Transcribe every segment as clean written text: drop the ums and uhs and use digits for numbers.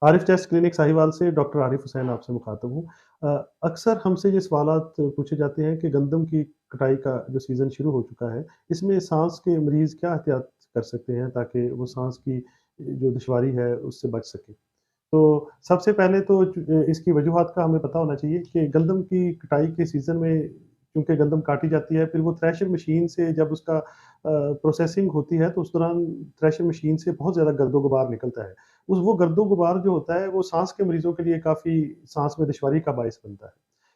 Arif test clinic Sahiwal से doctor Arif Hussain आपसे मुखातब हूँ। अक्सर हमसे ये सवालात पूछे जाते हैं कि गंदम की कटाई का जो सीज़न शुरू हो चुका है, इसमें साँस के मरीज़ क्या एहतियात कर सकते हैं ताकि वो साँस की जो दुश्वारी है उससे बच सकें? तो सबसे पहले तो इसकी वजूहात का हमें पता होना चाहिए कि गंदम की कटाई के सीज़न में चूँकि गंदम काटी जाती है, फिर वो थ्रेशर मशीन से जब उसका प्रोसेसिंग होती है, तो उस दौरान थ्रेशर मशीन से बहुत ज़्यादा गर्दो-गुबार निकलता है। उस वो गर्दो-गुबार जो होता है, वो साँस के मरीज़ों के लिए काफ़ी साँस में दुश्वारी का बाइस बनता है।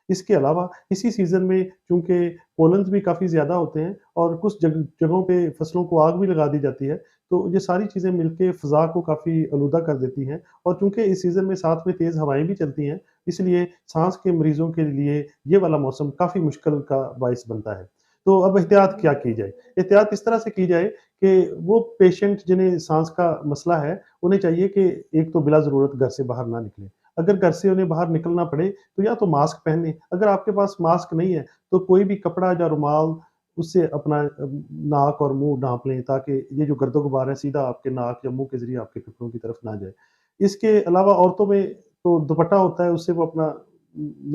इसके अलावा इसी सीज़न में चूँकि पोलन्स भी काफ़ी ज़्यादा होते हैं और कुछ जगहों पे फसलों को आग भी लगा दी जाती है, तो ये सारी चीज़ें मिलके फ़ज़ा को काफ़ी आलूदा कर देती हैं और चूँकि इस सीज़न में साथ में तेज़ हवाएँ भी चलती हैं, इसलिए साँस के मरीज़ों के लिए ये वाला मौसम काफ़ी मुश्किल का बाइस बनता है। तो अब एहतियात क्या की जाए? एहतियात इस तरह से की जाए कि वो पेशेंट जिन्हें साँस का मसला है, उन्हें चाहिए कि एक तो बिला ज़रूरत घर से बाहर ना निकलें। अगर घर से उन्हें बाहर निकलना पड़े, तो या तो मास्क पहनें, अगर आपके पास मास्क नहीं है, तो कोई भी कपड़ा या रुमाल उससे अपना नाक और मुँह ढाँप लें ताकि ये जो गर्दो-गुबार है सीधा आपके नाक या मुँह के ज़रिए आपके फेफड़ों की तरफ ना जाए। इसके अलावा औरतों में तो दुपट्टा होता है उससे वो अपना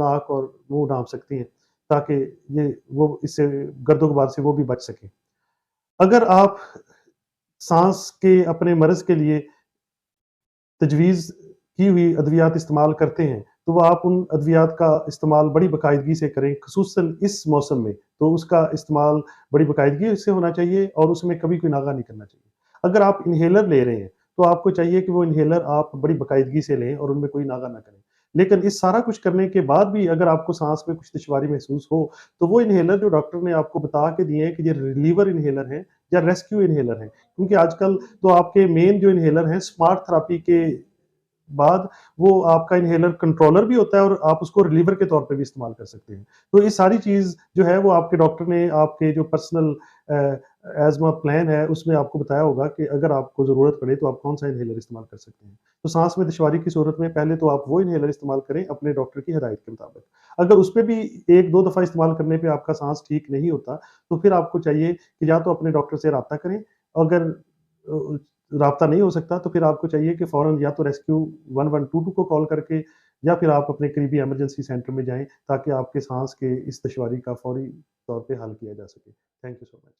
नाक और मुँह ढाँप सकती हैं, ताकि ये वो इससे गर्दो-गुबार से वो भी बच सकें। अगर आप साँस के अपने मर्ज़ के लिए तजवीज़ की हुई अद्वियात इस्तेमाल करते हैं, तो वो आप उन अद्वियात का इस्तेमाल बड़ी बाकायदगी से करें, ख़ुसूसन इस मौसम में, तो उसका इस्तेमाल बड़ी बाकायदगी से होना चाहिए और उसमें कभी कोई नागा नहीं करना चाहिए। अगर आप इन्हेलर ले रहे हैं, तो आपको चाहिए कि वो इन्हेलर आप बड़ी बाकायदगी से लें और उनमें कोई नागा ना करें। लेकिन इस सारा कुछ करने के बाद भी अगर आपको साँस में कुछ दुश्वारी महसूस हो, तो वो इन्हेलर जो डॉक्टर ने आपको बता के दिए हैं कि ये रिलीवर इन्हेलर हैं या रेस्क्यू इन्हेलर हैं। क्योंकि आजकल तो आपके मेन जो इन्हेलर हैं स्मार्ट थेरेपी के बाद वो आपका इन्हेलर कंट्रोलर भी होता है और आप उसको रिलीवर के तौर पे भी इस्तेमाल कर सकते हैं। तो ये सारी चीज़ जो है वो आपके डॉक्टर ने आपके जो पर्सनल एज़्मा प्लान है उसमें आपको बताया होगा कि अगर आपको ज़रूरत पड़े तो आप कौन-सा इन्हेलर इस्तेमाल कर सकते हैं। तो साँस में दुश्वारी की सूरत में पहले तो आप वो इन्हेलर इस्तेमाल करें अपने डॉक्टर की हिदायत के मुताबिक। अगर उसपे भी 1-2 दफ़ा इस्तेमाल करने पे आपका साँस ठीक नहीं होता, तो फिर आपको चाहिए कि या तो अपने डॉक्टर से राब्ता करें, अगर अ, राब्ता नहीं हो सकता तो फिर आपको चाहिए कि फ़ौरन या तो रेस्क्यू 1122 को कॉल करके या फिर आप अपने करीबी इमरजेंसी सेंटर में जाएँ ताकि आपके साँस के इस दुश्वारी का फ़ौरी तौर पे हल किया जा सके। Thank you so much.